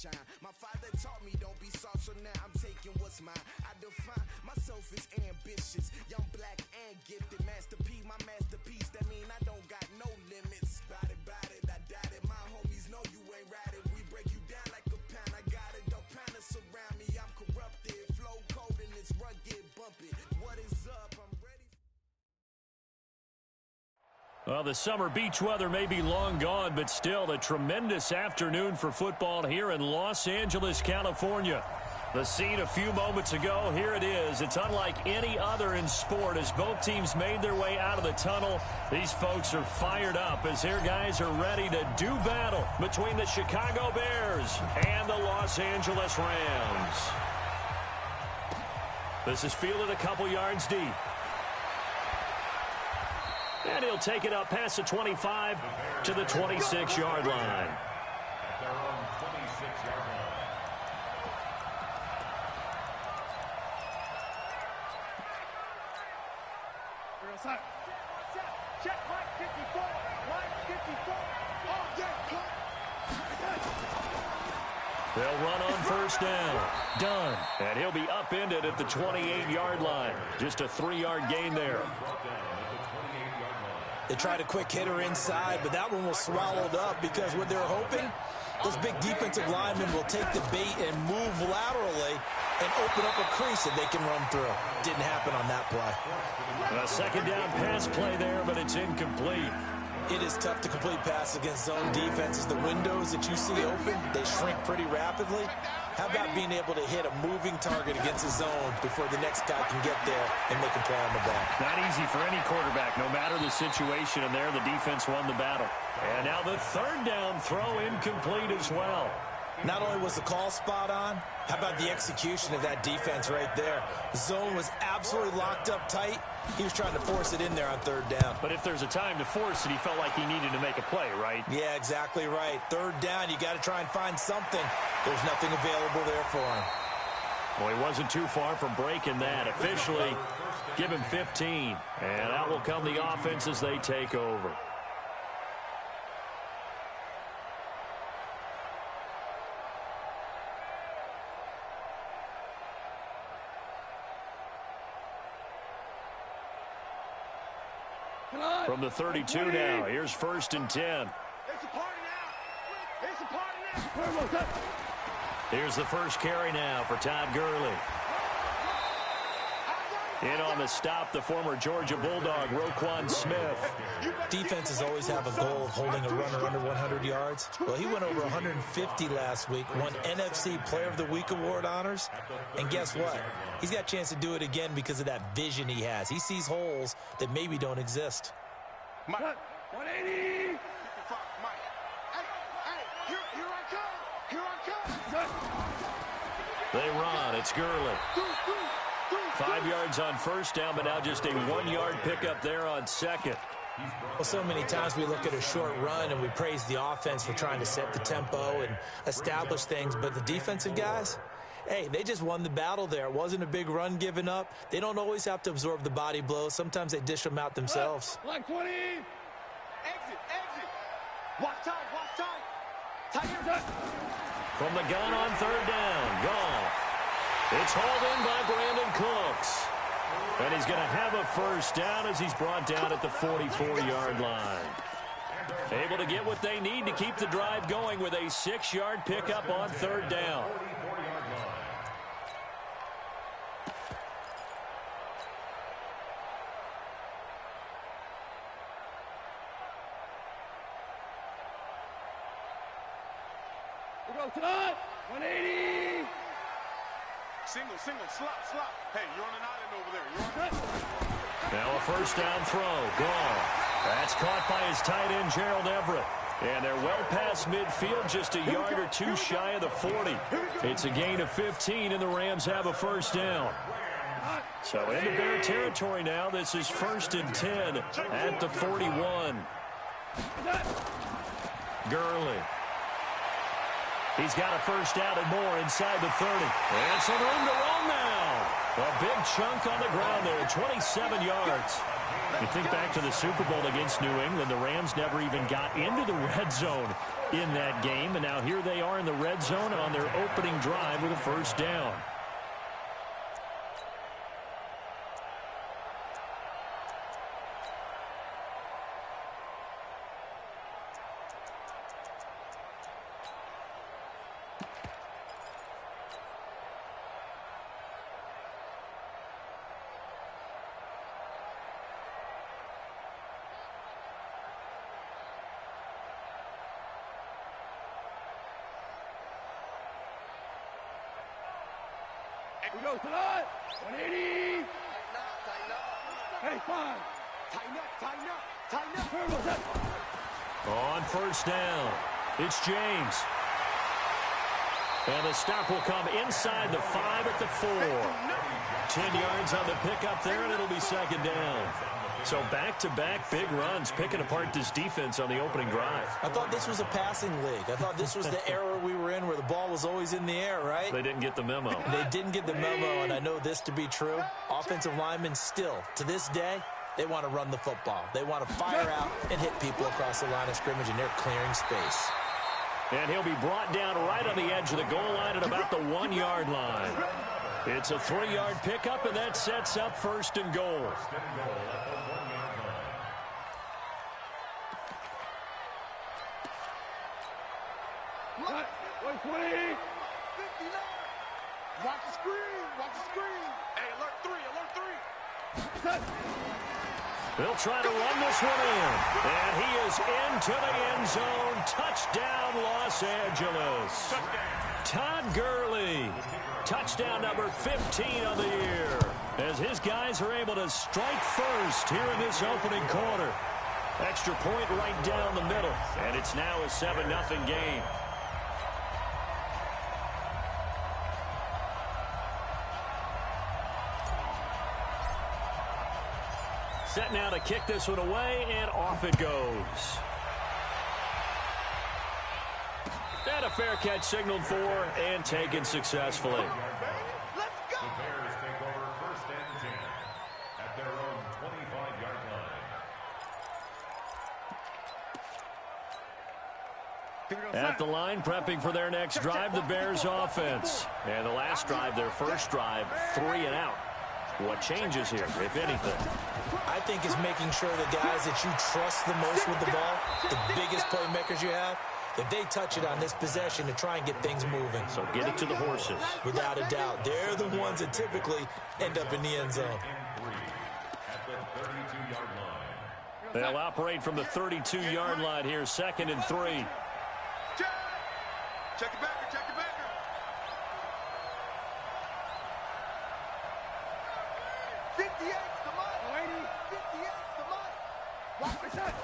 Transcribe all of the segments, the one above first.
shine. My father taught me don't be soft, so now I'm taking what's mine. I define myself as ambitious, young, black, and gifted. Master P, my masterpiece. That mean I don't got no limits. Bout it, I doubt it. My homies know you ain't right it. We break you down like a pound. I got it, don't pound us around me. I'm corrupted, flow cold and it's rugged, bumpy. What is up? I'm ready. Well, the summer beach weather may be long gone, but still a tremendous afternoon for football here in Los Angeles, California. The scene a few moments ago, here it is. It's unlike any other in sport as both teams made their way out of the tunnel. These folks are fired up as their guys are ready to do battle between the Chicago Bears and the Los Angeles Rams. This is fielded a couple yards deep. And he'll take it up past the 25 to the 26-yard line. At their own 26-yard line. Check Mike 54. Mike 54. Oh, yeah. They'll run on first down. Done. And he'll be upended at the 28-yard line. Just a 3-yard gain there. They tried a quick hitter inside, but that one was swallowed up because what they're hoping, those big defensive linemen will take the bait and move laterally and open up a crease that they can run through. Didn't happen on that play. A second down pass play there, but it's incomplete. It is tough to complete passes against zone defenses. The windows that you see open, they shrink pretty rapidly. How about being able to hit a moving target against a zone before the next guy can get there and make a play on the back? Not easy for any quarterback, no matter the situation, and there the defense won the battle. And now the third down throw incomplete as well. Not only was the call spot on, how about the execution of that defense right there? The zone was absolutely locked up tight. He was trying to force it in there on third down. But if there's a time to force it, he felt like he needed to make a play, right? Yeah, exactly right. Third down, you got to try and find something. There's nothing available there for him. Well, he wasn't too far from breaking that. Officially, give him 15. And out will come the offense as they take over. From the 32 now, here's 1st and 10. It's a party now. It's a party now. Here's the first carry now for Todd Gurley. In on the stop, the former Georgia Bulldog, Roquan Smith. Defenses always have a goal of holding a runner under 100 yards. Well, he went over 150 last week, won NFC Player of the Week award honors. And guess what? He's got a chance to do it again because of that vision he has. He sees holes that maybe don't exist. Mike, 180. Mike, hey, here I come. They run. It's Gurley. 5 yards on first down, but now just a 1-yard pickup there on second. Well, so many times we look at a short run and we praise the offense for trying to set the tempo and establish things, but the defensive guys, hey, they just won the battle there. It wasn't a big run given up. They don't always have to absorb the body blows. Sometimes they dish them out themselves. Like 20. Exit. Watch time. Tight. From the gun on third down, Goff. It's hauled in by Brandon Cooks. And he's going to have a first down as he's brought down at the 44-yard line. Able to get what they need to keep the drive going with a 6-yard pickup on third down. We go tonight. 180. Single, slot. Hey, you're on an island over there. You're on Now a first down throw. Gone. That's caught by his tight end, Gerald Everett. And they're well past midfield, just a yard or two shy of the 40. It's a gain of 15, and the Rams have a first down. So into Bear territory now. This is 1st and 10 at the 41. Gurley. He's got a first down and more inside the 30. And some room to run now. A big chunk on the ground there, 27 yards. You think back to the Super Bowl against New England, the Rams never even got into the red zone in that game, and now here they are in the red zone on their opening drive with a first down. We go to the 180. Hey, fine. Tighten up. On first down, it's James. And the stop will come inside the 5 at the 4. 10 yards on the pickup there, and it'll be second down. So back-to-back big runs, picking apart this defense on the opening drive. I thought this was a passing league. I thought this was the era we were in where the ball was always in the air, right? They didn't get the memo. They didn't get the memo, and I know this to be true. Offensive linemen still, to this day, they want to run the football. They want to fire out and hit people across the line of scrimmage, and they're clearing space. And he'll be brought down right on the edge of the goal line at about the 1-yard line. It's a 3-yard pickup, and that sets up first and goal. What? 120. 59. Watch the screen. Hey, alert 3. They'll try to run this one in. And he is into the end zone. Touchdown, Los Angeles. Todd Gurley. Touchdown number 15 of the year. As his guys are able to strike first here in this opening quarter. Extra point right down the middle. And it's now a 7-0 game. Set now to kick this one away, and off it goes. And a fair catch signaled for and taken successfully. Let's go. The Bears take over first and 10 at their own 25-yard line. At the line, prepping for their next drive, the Bears offense. And the last drive, their first drive, 3 and out. What changes here, if anything? I think it's making sure the guys that you trust the most with the ball, the biggest playmakers you have, that they touch it on this possession to try and get things moving. So get it to the horses. Without a doubt. They're the ones that typically end up in the end zone. They'll operate from the 32-yard line here, 2nd and 3. Check your backer. 58 to mine. 58 to mine. Watch the shot.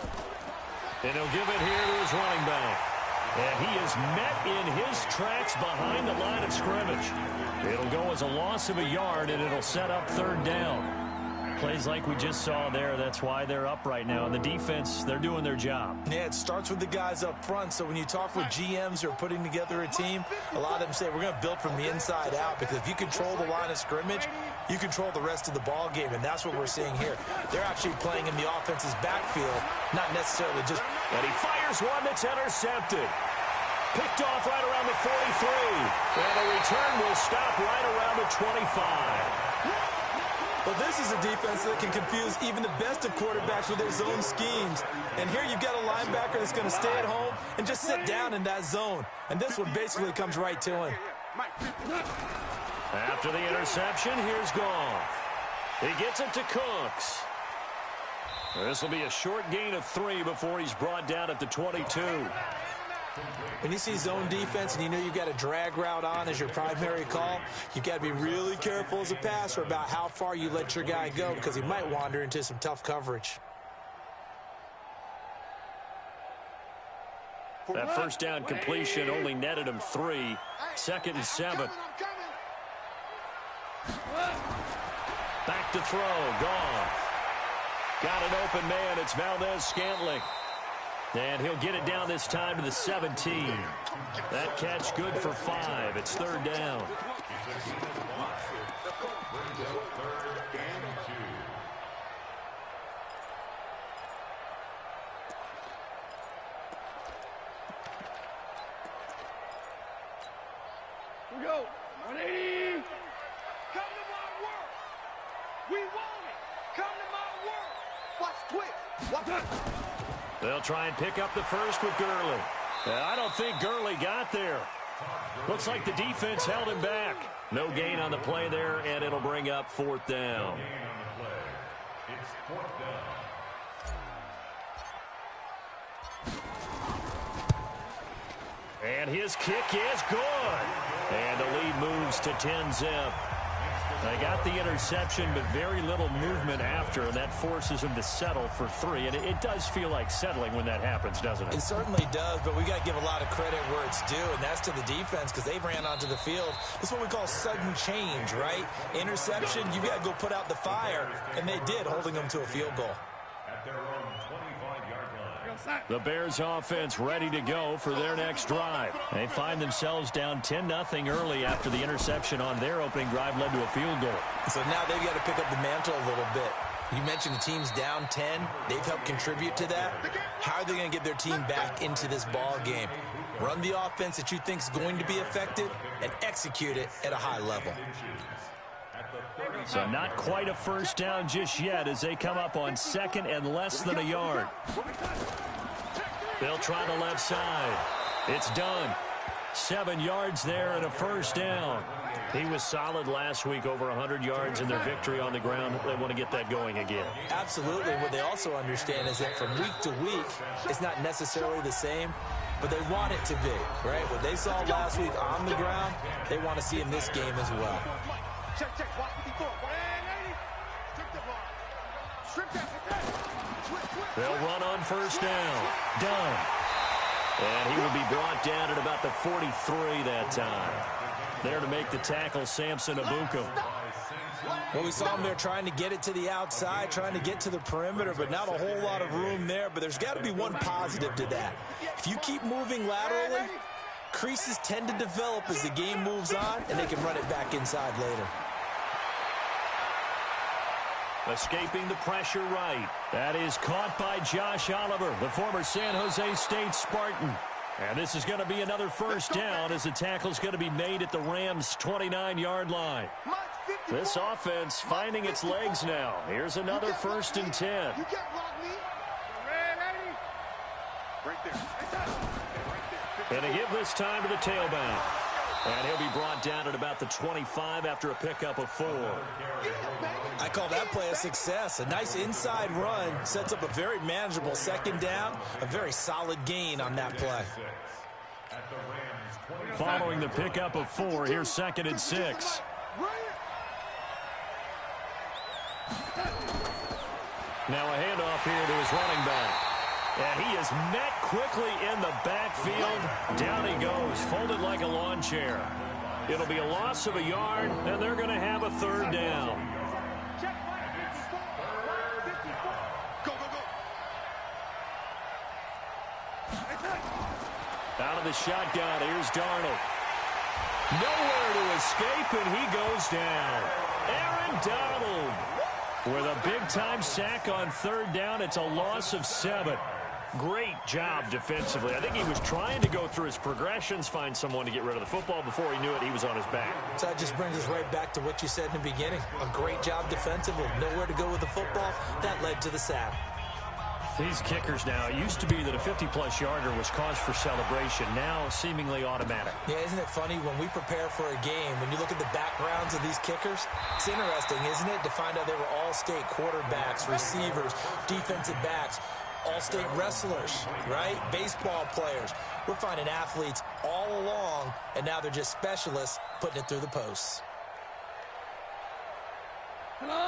And he'll give it here to his running back. And he is met in his tracks behind the line of scrimmage. It'll go as a loss of a yard, and it'll set up 3rd down. Plays like we just saw there. That's why they're up right now. And the defense, they're doing their job. Yeah, it starts with the guys up front. So when you talk with GMs who are putting together a team, a lot of them say we're going to build from the inside out, because if you control the line of scrimmage, you control the rest of the ball game, and that's what we're seeing here. They're actually playing in the offense's backfield, not necessarily just... And he fires one that's intercepted. Picked off right around the 43. And the return will stop right around the 25. Well, this is a defense that can confuse even the best of quarterbacks with their zone schemes. And here you've got a linebacker that's going to stay at home and just sit down in that zone. And this one basically comes right to him. After the interception, here's Goff. He gets it to Cooks. This will be a short gain of 3 before he's brought down at the 22. When you see zone defense and you know you've got a drag route on as your primary call, you've got to be really careful as a passer about how far you let your guy go, because he might wander into some tough coverage. That first down completion only netted him 3. 2nd and 7. Back to throw. Goff. Got an open man. It's Valdez-Scantling. And he'll get it down this time to the 17. That catch good for 5. It's 3rd down. Brings up 3rd and 2. Here we go. 180. Come to my work. We want it. Come to my work. Watch twitch. Watch it. They'll try and pick up the first with Gurley. I don't think Gurley got there. Looks like the defense held him back. No gain on the play there, and it'll bring up 4th down. It's 4th down. And his kick is good. And the lead moves to 10-zip. They got the interception, but very little movement after, and that forces them to settle for 3. And it does feel like settling when that happens, doesn't it? It certainly does, but we got to give a lot of credit where it's due, and that's to the defense because they ran onto the field. This is what we call sudden change, right? Interception, you got to go put out the fire, and they did, holding them to a field goal. At their own 25-yard line. The Bears offense ready to go for their next drive. They find themselves down 10-0 early after the interception on their opening drive led to a field goal. So now they've got to pick up the mantle a little bit. You mentioned the team's down 10. They've helped contribute to that. How are they going to get their team back into this ball game? Run the offense that you think is going to be effective and execute it at a high level. So not quite a first down just yet as they come up on 2nd and less than a yard. They'll try the left side. It's done. 7 yards there and a first down. He was solid last week, over 100 yards in their victory on the ground. They want to get that going again. Absolutely. What they also understand is that from week to week, it's not necessarily the same, but they want it to be, right? What they saw last week on the ground, they want to see in this game as well. Check, check. Watch 54. 180. Strip the ball. Strip that. They'll run on first down. Done. And he will be brought down at about the 43 that time. There to make the tackle, Samson Abuka. Well, we saw him there trying to get it to the outside, trying to get to the perimeter, but not a whole lot of room there. But there's got to be one positive to that. If you keep moving laterally, creases tend to develop as the game moves on, and they can run it back inside later. Escaping the pressure right. That is caught by Josh Oliver, the former San Jose State Spartan. And this is going to be another first down as the tackle's going to be made at the Rams' 29-yard line. This offense finding its legs now. Here's another 1st and 10. You can't block me. Right there. And to give this time to the tailback. And he'll be brought down at about the 25 after a pickup of 4. I call that play a success. A nice inside run sets up a very manageable 2nd down. A very solid gain on that play. Following the pickup of 4, here's 2nd and 6. Now a handoff here to his running back. And he is met quickly in the backfield. Down he goes, folded like a lawn chair. It'll be a loss of a yard, and they're going to have a 3rd down. Go, go, go. Out of the shotgun, here's Darnold. Nowhere to escape, and he goes down. Aaron Donald with a big-time sack on 3rd down. It's a loss of 7. Great job defensively. I think he was trying to go through his progressions, find someone to get rid of the football. Before he knew it, he was on his back. So that just brings us right back to what you said in the beginning. A great job defensively. Nowhere to go with the football. That led to the sack. These kickers now, it used to be that a 50-plus yarder was cause for celebration. Now seemingly automatic. Yeah, isn't it funny when we prepare for a game, when you look at the backgrounds of these kickers, it's interesting, isn't it, to find out they were all-state quarterbacks, receivers, defensive backs, all-state wrestlers, right? Baseball players. We're finding athletes all along, and now they're just specialists putting it through the posts.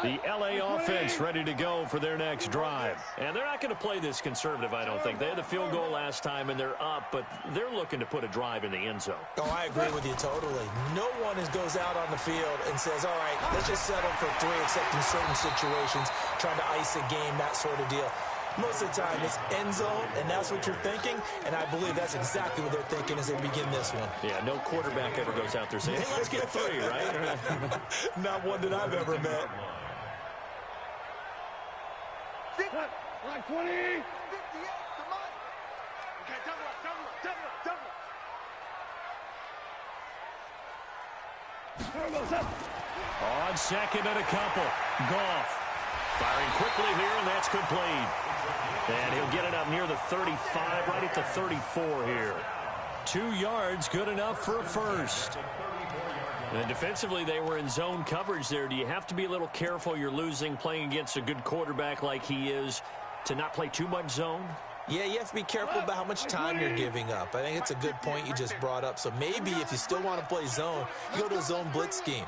The L.A. offense ready to go for their next drive. And they're not going to play this conservative, I don't think. They had the field goal last time, and they're up, but they're looking to put a drive in the end zone. Oh, I agree with you totally. No one goes out on the field and says, all right, let's just settle for 3, except in certain situations, trying to ice a game, that sort of deal. Most of the time, it's end zone, and that's what you're thinking, and I believe that's exactly what they're thinking as they begin this one. Yeah, no quarterback ever goes out there saying, hey, let's get 3, right? Not one that I've ever met. Right, 20. 58, come on. Okay, double up. On second and a couple. Goff firing quickly here, and that's complete. And he'll get it up near the 35, right at the 34 here. 2 yards, good enough for a first. And defensively, they were in zone coverage there. Do you have to be a little careful? You're losing, playing against a good quarterback like he is, to not play too much zone? Yeah, you have to be careful about how much time you're giving up. I think it's a good point you just brought up. So maybe if you still want to play zone, you go to a zone blitz scheme.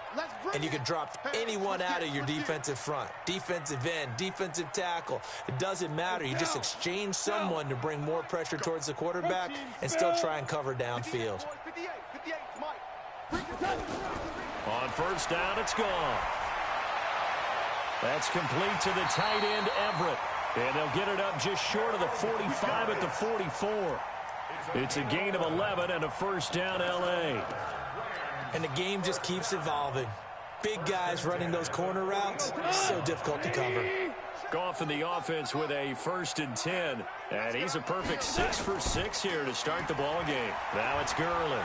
And you can drop anyone out of your defensive front. Defensive end, defensive tackle. It doesn't matter. You just exchange someone to bring more pressure towards the quarterback and still try and cover downfield. On first down, it's gone. That's complete to the tight end, Everett. And they'll get it up just short of the 45 at the 44. It's a gain of 11 and a first down, L.A. And the game just keeps evolving. Big guys running those corner routes, so difficult to cover. Goff in the offense with a 1st and 10. And he's a perfect 6 for 6 here to start the ball game. Now it's Gurley.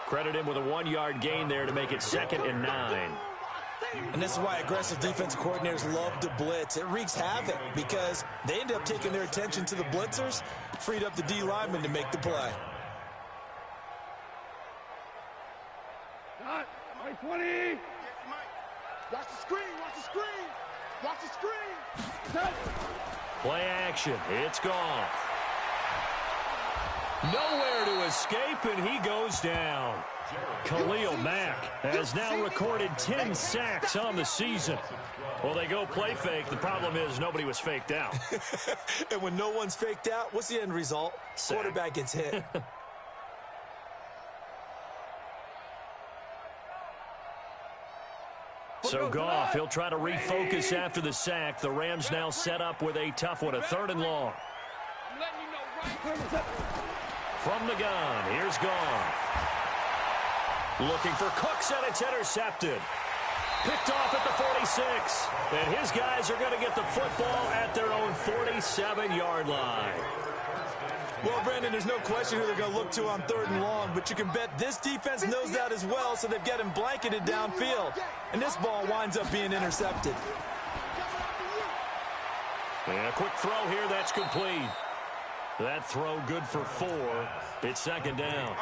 Credit him with a 1-yard gain there to make it 2nd and 9. And this is why aggressive defensive coordinators love to blitz. It wreaks havoc because they end up taking their attention to the blitzers, freed up the D lineman to make the play. Right, 20. Watch the screen, watch the screen. Watch the screen. Play action. It's gone. Nowhere to escape, and he goes down. Khalil Mack has now recorded 10 sacks on the season. Well, they go play fake. The problem is nobody was faked out. And when no one's faked out, what's the end result? Sack. Quarterback gets hit. So Goff, he'll try to refocus after the sack. The Rams now set up with a tough one, a 3rd and long. From the gun, here's Goff. Looking for Cooks, and it's intercepted. Picked off at the 46. And his guys are going to get the football at their own 47-yard line. Well, Brandon, there's no question who they're going to look to on 3rd and long, but you can bet this defense knows that as well, so they've got him blanketed downfield. And this ball winds up being intercepted. And a quick throw here, that's complete. That throw good for 4. It's 2nd down.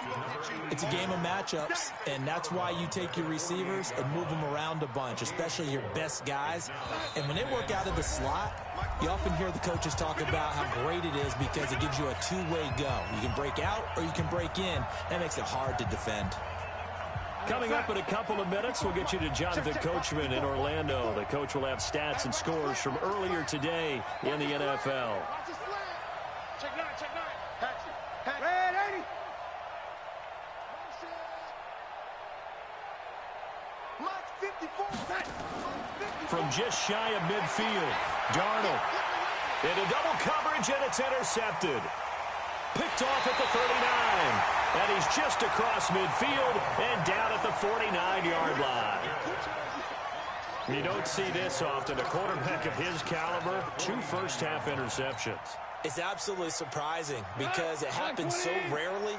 It's a game of matchups, and that's why you take your receivers and move them around a bunch, especially your best guys. And when they work out of the slot, you often hear the coaches talk about how great it is because it gives you a 2-way go. You can break out or you can break in. That makes it hard to defend. Coming up in a couple of minutes, we'll get you to Jonathan Coachman in Orlando. The coach will have stats and scores from earlier today in the NFL. Check 9, check 9. Patch it. Red 80. Mark 54. From just shy of midfield, Darnold into double coverage, and it's intercepted. Picked off at the 39, and he's just across midfield and down at the 49-yard line. You don't see this often. A quarterback of his caliber, 2 first-half interceptions. It's absolutely surprising because it happens so rarely.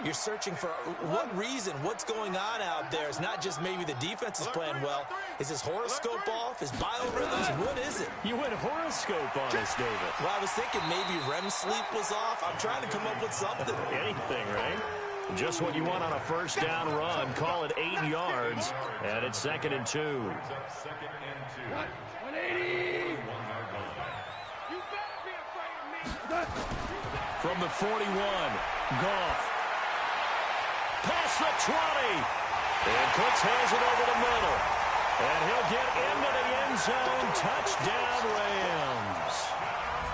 You're searching for what reason, what's going on out there. It's not just maybe the defense is playing well. Is his horoscope off? His biorhythms? What is it? You went horoscope on us, David. Well, I was thinking maybe REM sleep was off. I'm trying to come up with something. Anything, right? Just what you want on a first down run. Call it 8 yards, and it's 2nd and 2. 180. From the 41, Goff. Past the 20. And Cooks has it over the middle. And he'll get into the end zone. Touchdown, Rams.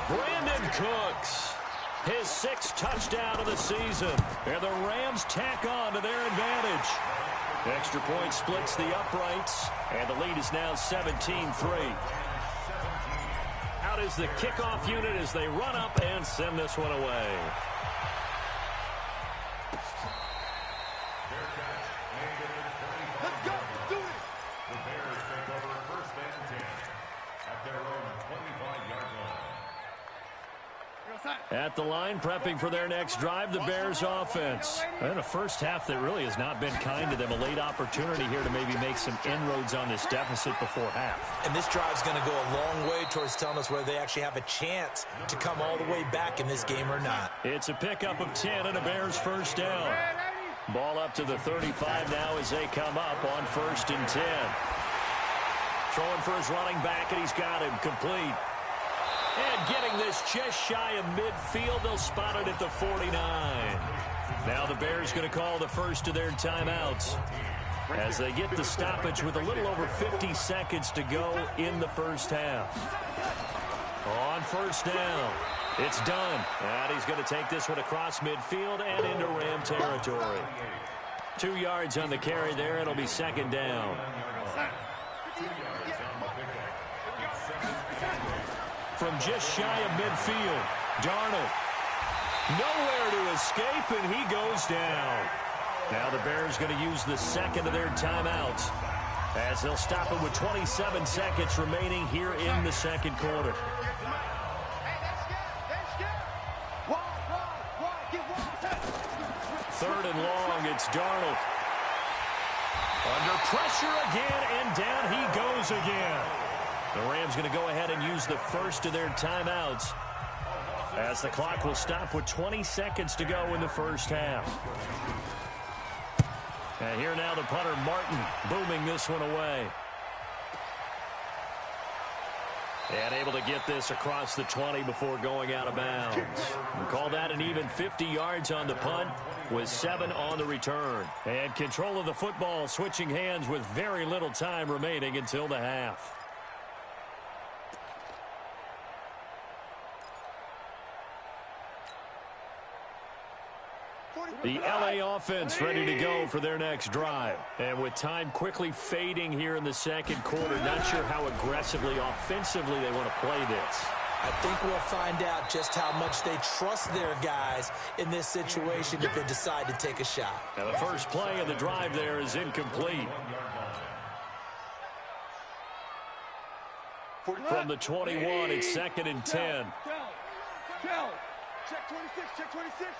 Brandon Cooks, his 6th touchdown of the season. And the Rams tack on to their advantage. Extra point splits the uprights. And the lead is now 17-3. out as the kickoff unit as they run up and send this one away. Let's go. Let's do it. The Bears take over 1st and 10 at their own 25-yard line. At the line, prepping for their next drive, the Bears offense. And a first half that really has not been kind to them. A late opportunity here to maybe make some inroads on this deficit before half. And this drive's going to go a long way towards telling us whether they actually have a chance to come all the way back in this game or not. It's a pickup of 10 and a Bears first down. Ball up to the 35 now as they come up on 1st and 10. Throwing for his running back, and he's got him complete. And getting this just shy of midfield, they'll spot it at the 49. Now the Bears going to call the first of their timeouts as they get the stoppage with a little over 50 seconds to go in the first half. On 1st down, it's done. And he's going to take this one across midfield and into Ram territory. 2 yards on the carry there. It'll be 2nd down. From just shy of midfield, Darnold nowhere to escape, and he goes down. Now the Bears going to use the second of their timeouts as they'll stop it with 27 seconds remaining here in the second quarter. 3rd and long, it's Darnold. Under pressure again, and down he goes again. The Rams going to go ahead and use the first of their timeouts as the clock will stop with 20 seconds to go in the first half. And here now the punter, Martin, booming this one away. And able to get this across the 20 before going out of bounds. We call that an even 50 yards on the punt with 7 on the return. And control of the football switching hands with very little time remaining until the half. The LA offense ready to go for their next drive. And with time quickly fading here in the second quarter, not sure how aggressively, offensively they want to play this. I think we'll find out just how much they trust their guys in this situation if they decide to take a shot. Now the first play of the drive there is incomplete. From the 21, it's 2nd and 10. Check 26, check 26.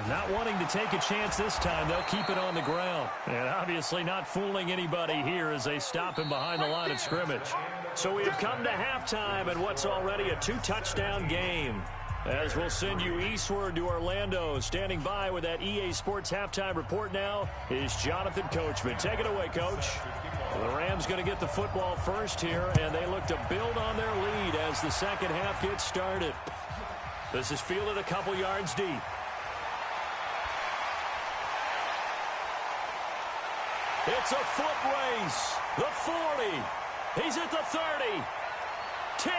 Not wanting to take a chance this time, they'll keep it on the ground. And obviously not fooling anybody here as they stop him behind the line of scrimmage. So we have come to halftime in what's already a 2-touchdown game. As we'll send you eastward to Orlando. Standing by with that EA Sports halftime report now is Jonathan Coachman. Take it away, Coach. Well, the Rams going to get the football first here, and they look to build on their lead as the second half gets started. This is fielded a couple yards deep. It's a foot race. The 40. He's at the 30. 10.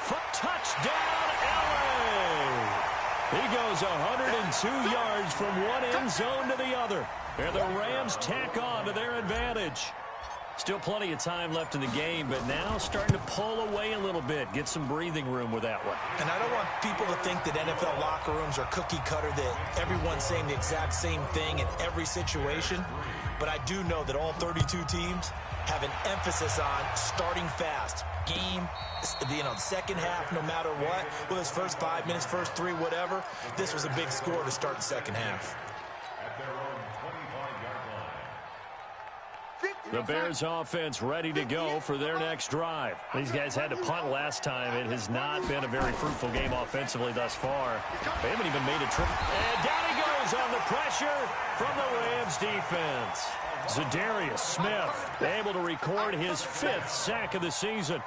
For touchdown, LA. He goes 102 yards from one end zone to the other. And the Rams tack on to their advantage. Still plenty of time left in the game, but now starting to pull away a little bit. Get some breathing room with that one. And I don't want people to think that NFL locker rooms are cookie cutter, that everyone's saying the exact same thing in every situation. But I do know that all 32 teams have an emphasis on starting fast. Game, the second half, no matter what. Whether it's first 5 minutes, first 3, whatever. This was a big score to start the second half. The Bears offense ready to go for their next drive. These guys had to punt last time. It has not been a very fruitful game offensively thus far. They haven't even made a trip. And down he goes on the pressure from the Rams defense. Zadarius Smith able to record his 5th sack of the season.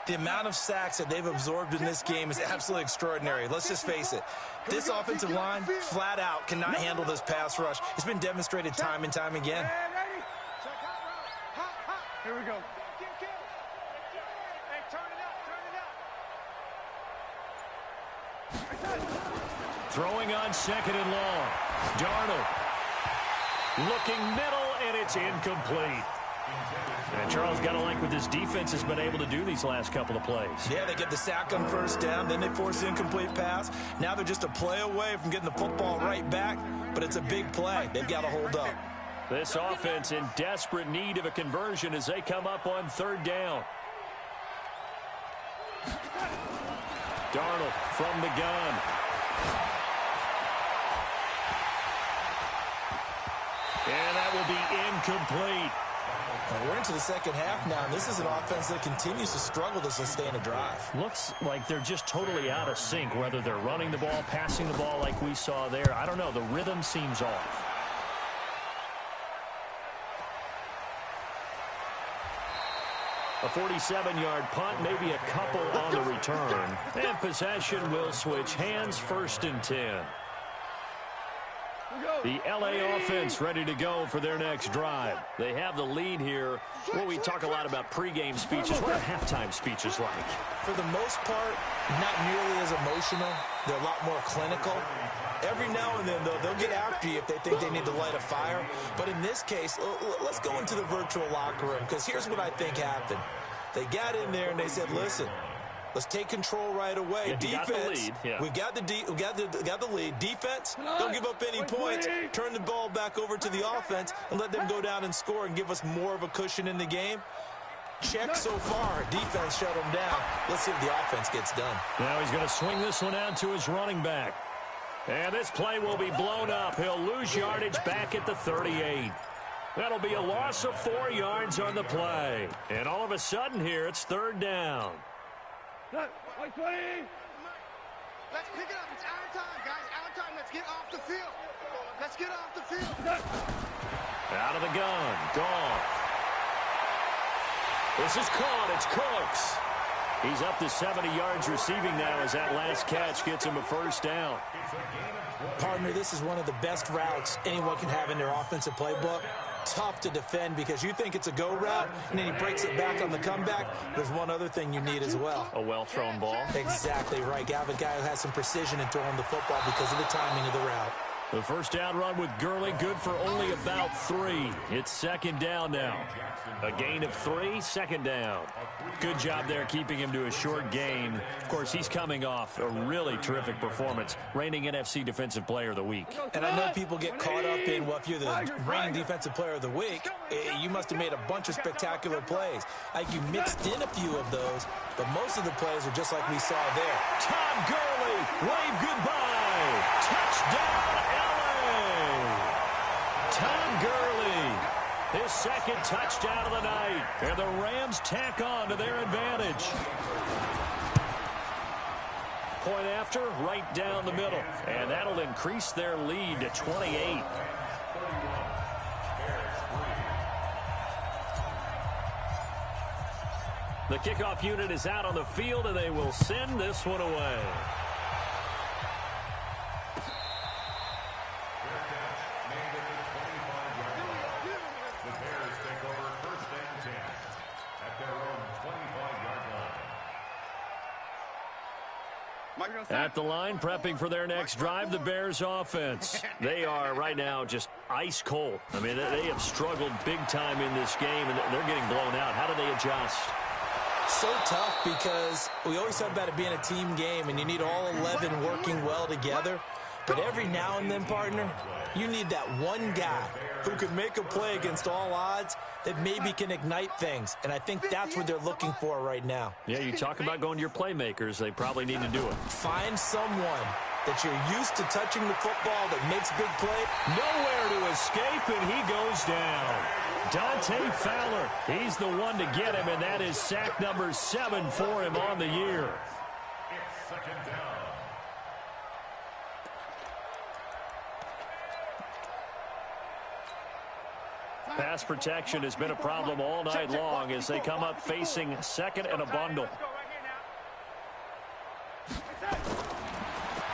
The amount of sacks that they've absorbed in this game is absolutely extraordinary. Let's just face it. This offensive line, flat out, cannot handle this pass rush. It's been demonstrated time and time again. Here we go. Hey, turn it up. Throwing on 2nd and long. Darnold looking middle, and it's incomplete. And Charles, got to like what this defense has been able to do these last couple of plays. Yeah, they get the sack on first down, then they force the incomplete pass. Now they're just a play away from getting the football right back, but it's a big play. They've got to hold up. This offense in desperate need of a conversion as they come up on third down. Darnold from the gun. And that will be incomplete. We're into the second half now, and this is an offense that continues to struggle to sustain a drive. Looks like they're just totally out of sync, whether they're running the ball, passing the ball like we saw there. I don't know. The rhythm seems off. A 47-yard punt, maybe a couple on the return. And possession will switch hands, 1st and 10. The LA offense ready to go for their next drive. They have the lead here. Well, we talk a lot about pregame speeches. What are halftime speeches like? For the most part, not nearly as emotional. They're a lot more clinical. Every now and then, though, they'll get after you if they think they need to light a fire. But in this case, let's go into the virtual locker room, because here's what I think happened. They got in there and they said, listen, let's take control right away. Defense, we got the lead. Defense, don't give up any points. Turn the ball back over to the offense and let them go down and score and give us more of a cushion in the game. Check so far. Defense shut them down. Let's see if the offense gets done. Now he's going to swing this one out to his running back. And this play will be blown up. He'll lose yardage back at the 38. That'll be a loss of 4 yards on the play. And all of a sudden here, it's third down. Let's pick it up. It's our time, guys. Our time. Let's get off the field. Let's get off the field. Out of the gun. Goff. This is caught. It's Cooks. He's up to 70 yards receiving now as that last catch gets him a first down. Partner, this is one of the best routes anyone can have in their offensive playbook. Tough to defend because you think it's a go route, and then he breaks it back on the comeback. There's one other thing you need as well. A well-thrown ball. Exactly right. You have a guy who has some precision in throwing the football because of the timing of the route. The first down run with Gurley, good for only about 3. It's second down now. A gain of 3, second down. Good job there keeping him to a short gain. Of course, he's coming off a really terrific performance, reigning NFC Defensive Player of the Week. And I know people get caught up in, well, if you're the reigning Defensive Player of the Week, you must have made a bunch of spectacular plays. Like you mixed in a few of those, but most of the plays are just like we saw there. Todd Gurley, wave goodbye. Touchdown, LA. Todd Gurley, his second touchdown of the night. And the Rams tack on to their advantage. Point after, right down the middle. And that'll increase their lead to 28. The kickoff unit is out on the field, and they will send this one away. The Bears take over first and 10 at their own 25-yard line. At the line, prepping for their next drive, the Bears offense. They are right now just ice cold. I mean, they have struggled big time in this game, and they're getting blown out. How do they adjust? So tough because we always talk about it being a team game, and you need all 11 working well together. But every now and then, partner, you need that one guy who can make a play against all odds that maybe can ignite things. And I think that's what they're looking for right now. Yeah, you talk about going to your playmakers. They probably need to do it. Find someone that you're used to touching the football that makes big play. Nowhere to escape, and he goes down. Dante Fowler, he's the one to get him, and that is sack number 7 for him on the year. It's second down. Pass protection has been a problem all night long as they come up facing second and a bundle.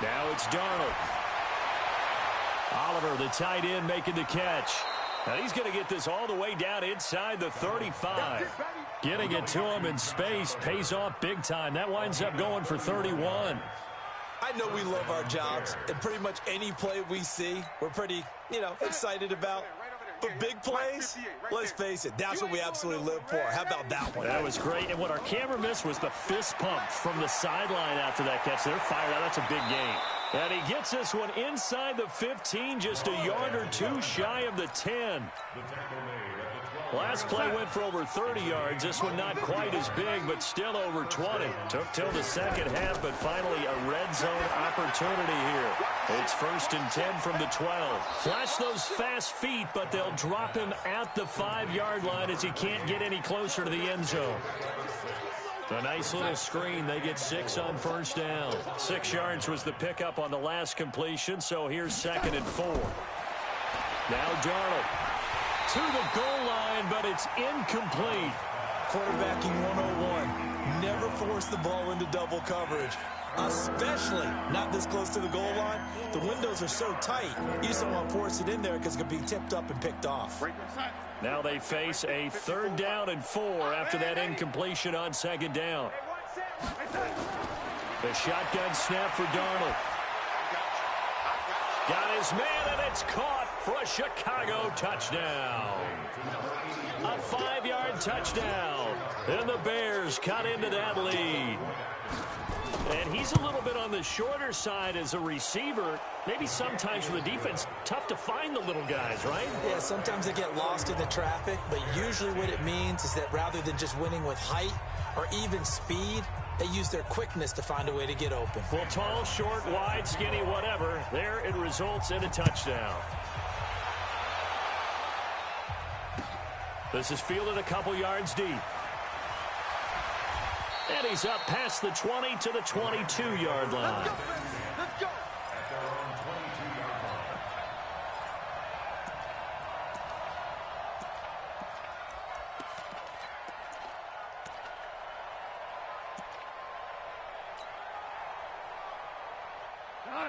Now it's Darnold. Oliver, the tight end, making the catch. Now he's going to get this all the way down inside the 35. Getting it to him in space pays off big time. That winds up going for 31. I know we love our jobs, and pretty much any play we see, we're pretty, excited about. But big plays, let's face it, that's what we absolutely live for. How about that one? That was great. And what our camera missed was the fist pump from the sideline after that catch. They're fired out. That's a big gain. And he gets this one inside the 15, just a yard or two shy of the 10. Last play went for over 30 yards. This one not quite as big, but still over 20. Took till the second half, but finally a red zone opportunity here. It's 1st and 10 from the 12. Flash those fast feet, but they'll drop him at the 5-yard line as he can't get any closer to the end zone. A nice little screen. They get 6 on 1st down. 6 yards was the pickup on the last completion, so here's 2nd and 4. Now Darnold to the goal line, but it's incomplete. Quarterbacking 101. Never force the ball into double coverage, especially not this close to the goal line. The windows are so tight, you just don't want to force it in there because it could be tipped up and picked off. Now they face a 3rd down and 4 after that incompletion on 2nd down. The shotgun snap for Darnold. Got his man, and it's caught for a Chicago touchdown. A 5-yard touchdown. And the Bears cut into that lead. And he's a little bit on the shorter side as a receiver. Maybe sometimes for the defense, tough to find the little guys, right? Yeah, sometimes they get lost in the traffic, but usually what it means is that rather than just winning with height or even speed, they use their quickness to find a way to get open. Well, tall, short, wide, skinny, whatever. There it results in a touchdown. This is fielded a couple yards deep. And he's up past the 20 to the 22-yard line. Let's go.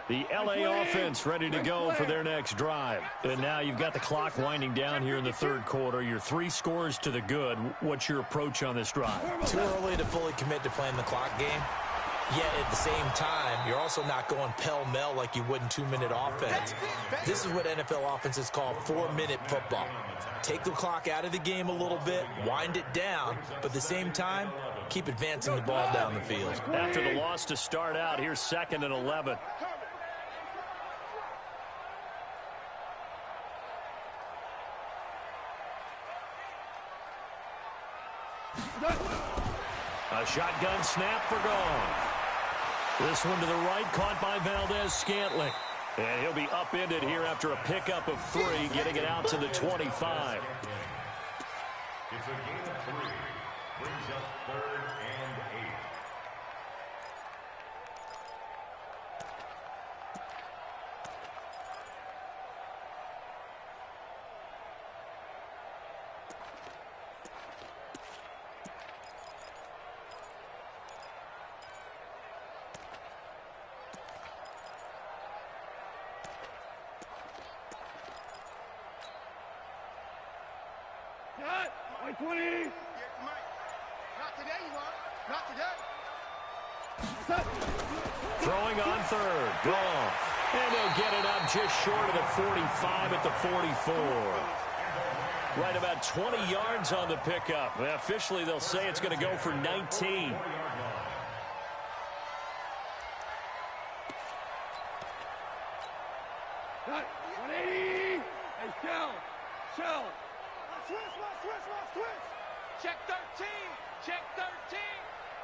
The LA offense ready to go for their next drive. And now you've got the clock winding down here in the 3rd quarter. You're 3 scores to the good. What's your approach on this drive? Too early to fully commit to playing the clock game. Yet at the same time, you're also not going pell-mell like you would in 2-minute offense. This is what NFL offenses call 4-minute football. Take the clock out of the game a little bit, wind it down, but at the same time, keep advancing the ball down the field. After the loss to start out, here's 2nd and 11. A shotgun snap for Gone. This one to the right, caught by Valdez-Scantling. And he'll be upended here after a pickup of 3, getting it out to the 25. It's a gain of 3. Brings up 3rd and 8. Cut. 20. Not today, you are. Not today. Throwing on 3rd. Gone. And they'll get it up just short of the 45 at the 44. Right about 20 yards on the pickup. Well, officially, they'll say it's going to go for 19. Cut. 180. Hey, Shell. Switch. Check 13. Check 13.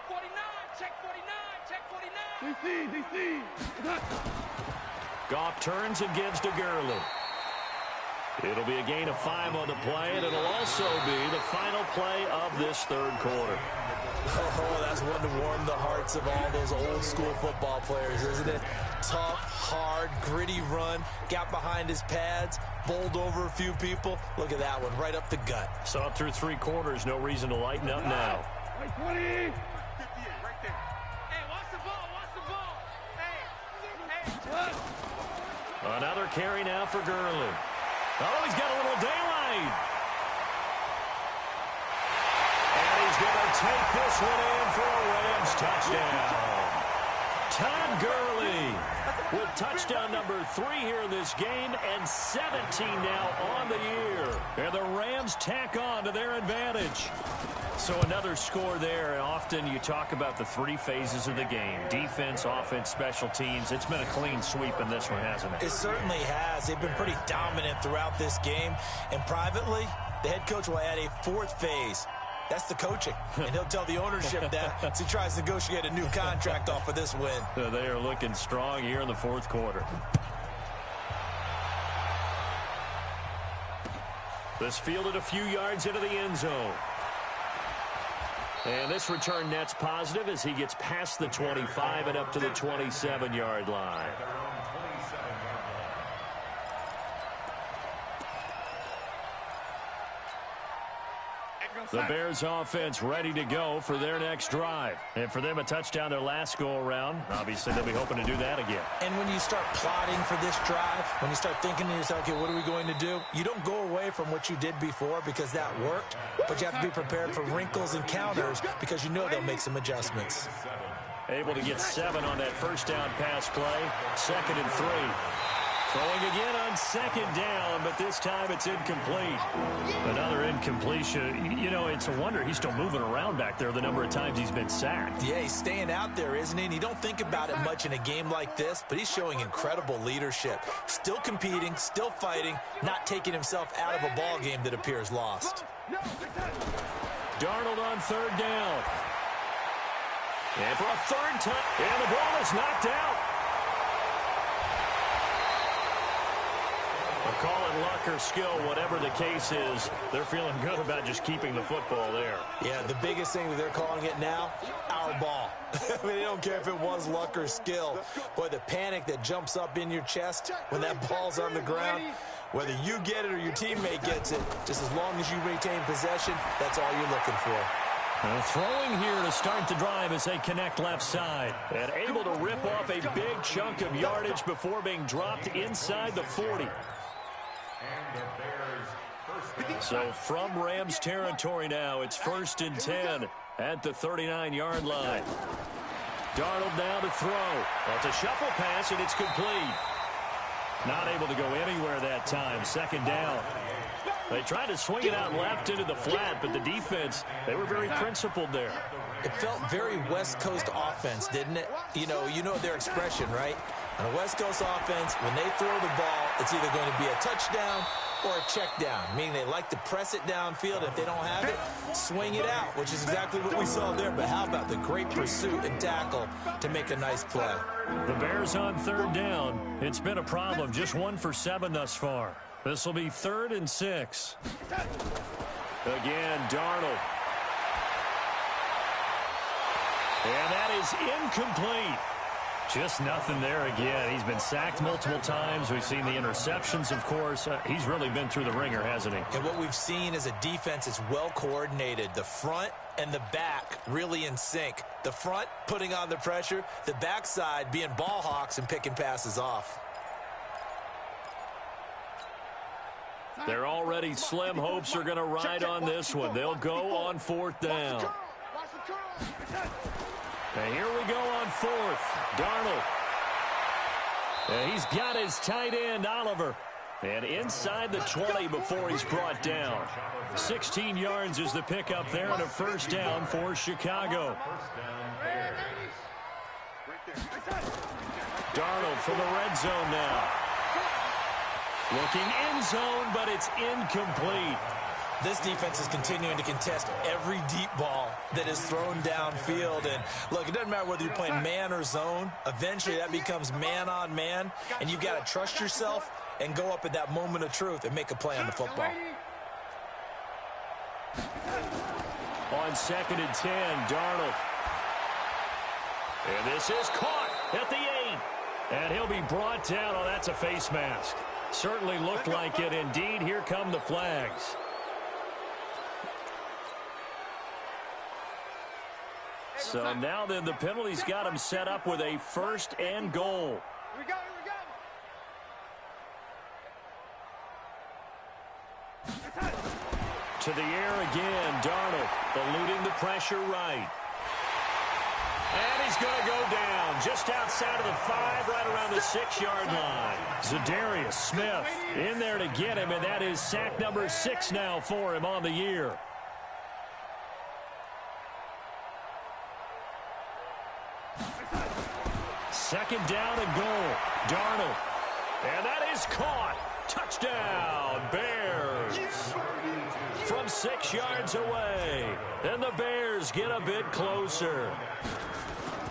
49. Check 49. Check 49. DC. Cut. Goff turns and gives to Gurley. It'll be a gain of 5 on the play, and it'll also be the final play of this 3rd quarter. Oh, that's one to warm the hearts of all those old school football players, isn't it? Tough, hard, gritty run, got behind his pads, bowled over a few people. Look at that one, right up the gut. So up through 3 quarters, no reason to lighten up now. 20. 58, right there. Hey, watch the ball. Hey. Another carry now for Gurley. Oh, he's got a little daylight. And he's going to take this one in for a Rams touchdown. Todd Gurley with touchdown number 3 here in this game, and 17 now on the year. And the Rams tack on to their advantage. So another score there, and often you talk about the 3 phases of the game: defense, offense, special teams. It's been a clean sweep in this one, hasn't it? It certainly has. They've been pretty dominant throughout this game. And privately, the head coach will add a 4th phase. That's the coaching. And he'll tell the ownership that as he tries to negotiate a new contract off of this win. They are looking strong here in the 4th quarter. This fielded a few yards into the end zone. And this return net's positive as he gets past the 25 and up to the 27-yard line. The Bears offense ready to go for their next drive. And for them, a touchdown their last go-around. Obviously, they'll be hoping to do that again. And when you start plotting for this drive, when you start thinking to yourself, okay, what are we going to do? You don't go away from what you did before because that worked, but you have to be prepared for wrinkles and counters because you know they'll make some adjustments. Able to get 7 on that first down pass play. 2nd and 3. Throwing again on 2nd down, but this time it's incomplete. Another incompletion. You know, it's a wonder he's still moving around back there the number of times he's been sacked. Yeah, he's staying out there, isn't he? And you don't think about it much in a game like this, but he's showing incredible leadership. Still competing, still fighting, not taking himself out of a ball game that appears lost. Darnold on 3rd down. And for a 3rd time, and the ball is knocked out. Call it luck or skill, whatever the case is, they're feeling good about just keeping the football there. Yeah, the biggest thing that they're calling it now, our ball. I mean, they don't care if it was luck or skill. Boy, the panic that jumps up in your chest when that ball's on the ground, whether you get it or your teammate gets it, just as long as you retain possession, that's all you're looking for. Throwing here to start the drive as they connect left side. And able to rip off a big chunk of yardage before being dropped inside the 40. So from Rams territory now, it's 1st and 10 at the 39-yard line. Darnold now to throw. Well, it's a shuffle pass, and it's complete. Not able to go anywhere that time. 2nd down. They tried to swing it out left into the flat, but the defense, they were very principled there. It felt very West Coast offense, didn't it? You know their expression, right? On a West Coast offense, when they throw the ball, it's either going to be a touchdown or a check down, meaning they like to press it downfield. If they don't have it, swing it out, which is exactly what we saw there. But how about the great pursuit and tackle to make a nice play? The Bears on 3rd down. It's been a problem. Just 1 for 7 thus far. This will be 3rd and 6. Again, Darnold. And that is incomplete. Just nothing there again. He's been sacked multiple times. We've seen the interceptions, of course. He's really been through the ringer, hasn't he? And what we've seen is a defense that's well coordinated. The front and the back really in sync. The front putting on the pressure. The backside being ball hawks and picking passes off. They're already slim hopes are going to ride on this one. They'll go on 4th down. And here we go on 4th. Darnold. And he's got his tight end, Oliver. And inside the 20 before he's brought down. 16 yards is the pickup there and a 1st down for Chicago. Darnold for the red zone now. Looking end zone, but it's incomplete. This defense is continuing to contest every deep ball that is thrown downfield. And look, it doesn't matter whether you're playing man or zone. Eventually, that becomes man on man. And you've got to trust yourself and go up at that moment of truth and make a play on the football. On 2nd and 10, Darnold. And this is caught at the 8. And he'll be brought down. Oh, that's a face mask. Certainly looked like it. Indeed, here come the flags. So now then the penalty's got him set up with a 1st and goal. Here we go, here we go. To the air again, Darnold eluding the pressure right. And he's going to go down just outside of the 5, right around the 6-yard line. Zadarius Smith in there to get him, and that is sack number 6 now for him on the year. Second down and goal. Darnold. And that is caught. Touchdown, Bears. From 6 yards away. And the Bears get a bit closer.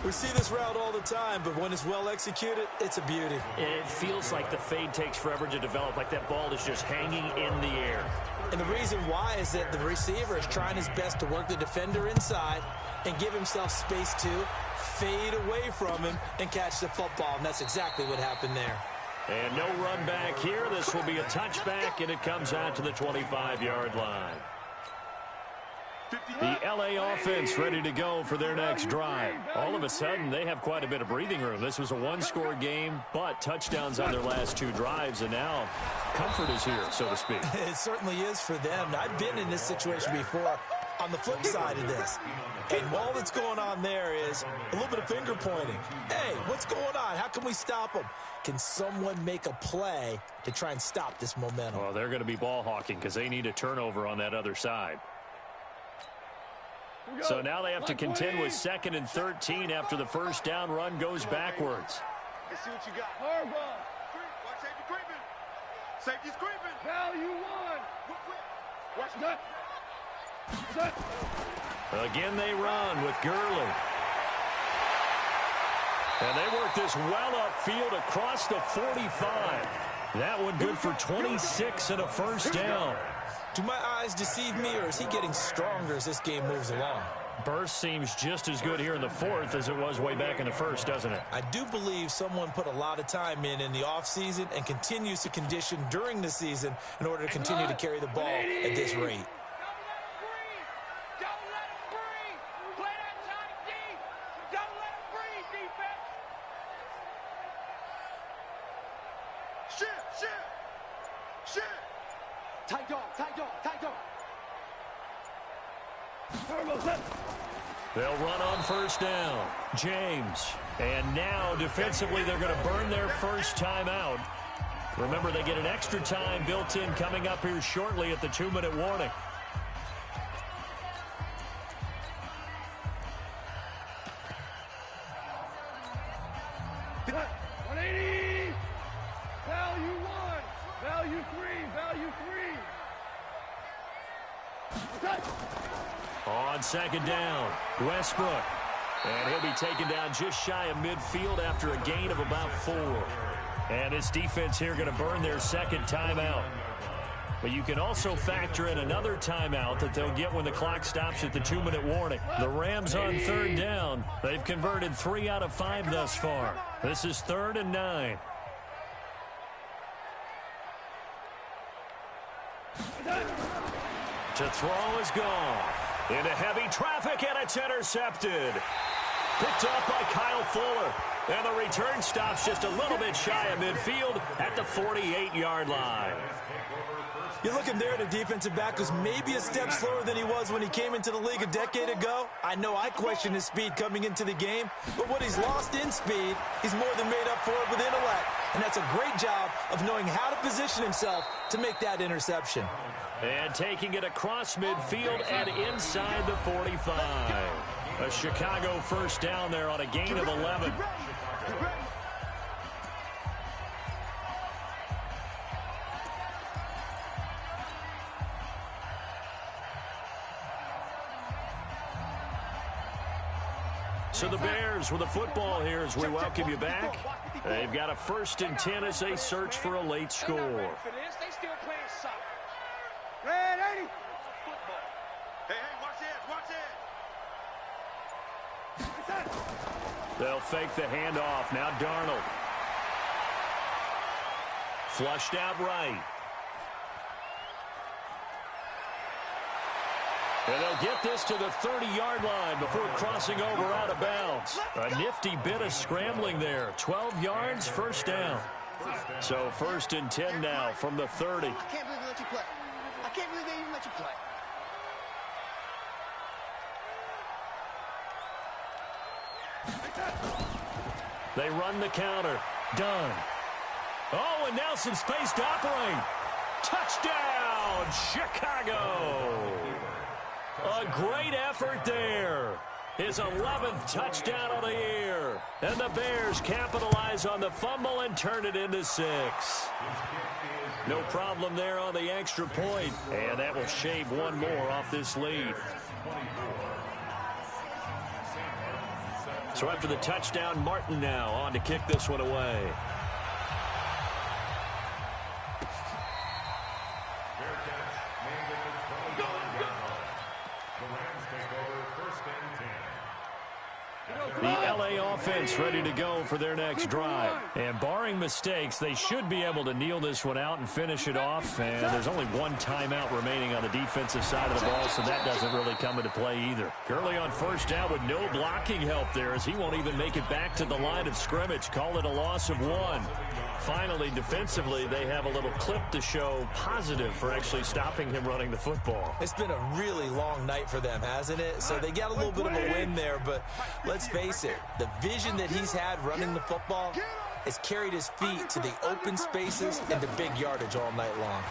We see this route all the time, but when it's well executed, it's a beauty. It feels like the fade takes forever to develop, like that ball is just hanging in the air. And the reason why is that the receiver is trying his best to work the defender inside and give himself space to fade away from him and catch the football, and that's exactly what happened there. And no run back here. This will be a touchback, and it comes out to the 25-yard line. The LA offense ready to go for their next drive. All of a sudden, they have quite a bit of breathing room. This was a one-score game, but touchdowns on their last 2 drives, and now comfort is here, so to speak. It certainly is for them. I've been in this situation before on the flip side of this. And all that's going on there is a little bit of finger pointing. Hey, what's going on? How can we stop them? Can someone make a play to try and stop this momentum? Well, they're going to be ball hawking because they need a turnover on that other side. So now they have to contend with 2nd and 13 after the first down run goes backwards. Let's see what you got. Hard ball. Watch safety creeping. Safety's creeping. Value 1. Watch that. Again, they run with Gurley. And they work this well upfield across the 45. That one good for 26 and a first down. Do my eyes deceive me, or is he getting stronger as this game moves along? Burst seems just as good here in the 4th as it was way back in the 1st, doesn't it? I do believe someone put a lot of time in the offseason and continues to condition during the season in order to continue to carry the ball at this rate. Tight dog. They'll run on first down. James. And now defensively they're going to burn their first timeout. Remember, they get an extra time built in coming up here shortly at the 2-minute warning. On second down, Westbrook. And he'll be taken down just shy of midfield after a gain of about 4. And this defense here going to burn their second timeout. But you can also factor in another timeout that they'll get when the clock stops at the 2-minute warning. The Rams on third down. They've converted 3 out of 5 thus far. This is 3rd and 9. To throw is Goff. Into heavy traffic, and it's intercepted. Picked up by Kyle Fuller. And the return stops just a little bit shy of midfield at the 48-yard line. You're looking there at a defensive back who's maybe a step slower than he was when he came into the league a decade ago. I know I questioned his speed coming into the game, but what he's lost in speed, he's more than made up for it with intellect. And that's a great job of knowing how to position himself to make that interception. And taking it across midfield and inside the 45. A Chicago first down there on a gain of 11. So the Bears with the football here as we welcome you back. They've got a 1st and 10 as they search for a late score. They still playing soccer. Red 80. Hey, watch it. They'll fake the handoff. Now Darnold. Flushed out right. And they'll get this to the 30-yard line before crossing over out of bounds. A nifty bit of scrambling there. 12 yards, first down. So 1st and 10 now from the 30. I can't believe they let you play. I can't believe they even let you play. They run the counter. Done. Oh, and now some space to operate. Touchdown, Chicago. A great effort there. His 11th touchdown of the year. And the Bears capitalize on the fumble and turn it into 6. No problem there on the extra point. And that will shave one more off this lead. So after the touchdown, Martin now on to kick this one away. The LA offense ready to go for their next drive. And barring mistakes, they should be able to kneel this one out and finish it off. And there's only one timeout remaining on the defensive side of the ball, so that doesn't really come into play either. Gurley on first down with no blocking help there, as he won't even make it back to the line of scrimmage. Call it a loss of 1. Finally, defensively, they have a little clip to show positive for actually stopping him running the football. It's been a really long night for them, hasn't it? So they got a little bit of a win there, but let's face it, the vision that he's had running the football has carried his feet to the open spaces and the big yardage all night long.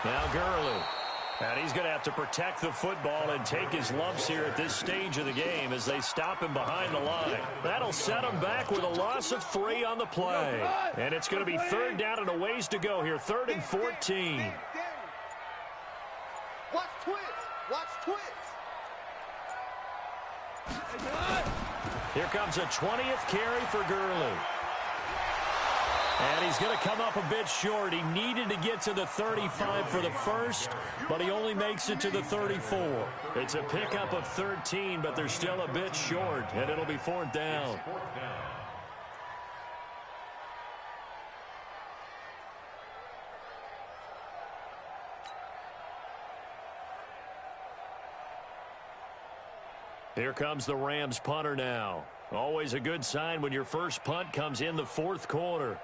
Now Gurley. And he's going to have to protect the football and take his lumps here at this stage of the game as they stop him behind the line. That'll set him back with a loss of 3 on the play. And it's going to be 3rd down and a ways to go here. 3rd and 14. Watch twins. Watch twins. Here comes a 20th carry for Gurley. And he's going to come up a bit short. He needed to get to the 35 for the first, but he only makes it to the 34. It's a pickup of 13, but they're still a bit short, and it'll be 4th down. Here comes the Rams punter now. Always a good sign when your first punt comes in the 4th quarter.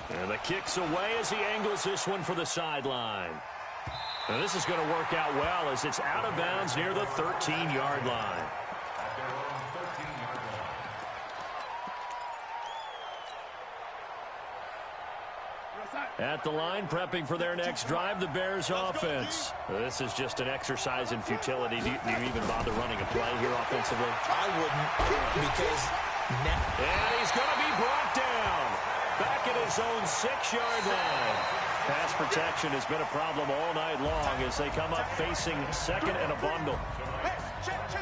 And the kick's away as he angles this one for the sideline. And this is going to work out well as it's out of bounds near the 13-yard line. At the line, prepping for their next drive, the Bears offense. This is just an exercise in futility. Do you even bother running a play here offensively? I wouldn't, because now... And he's going to be brought down. Back at his own 6-yard line. Pass protection has been a problem all night long as they come up facing 2nd and a bundle.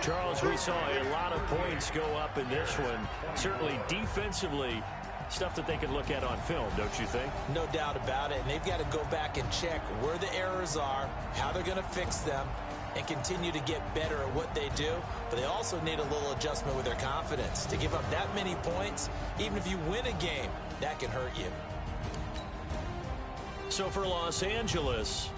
Charles, we saw a lot of points go up in this one. Certainly defensively, stuff that they can look at on film, don't you think? No doubt about it, and they've got to go back and check where the errors are, how they're going to fix them, and continue to get better at what they do. But they also need a little adjustment with their confidence. To give up that many points, even if you win a game, that can hurt you. So for Los Angeles,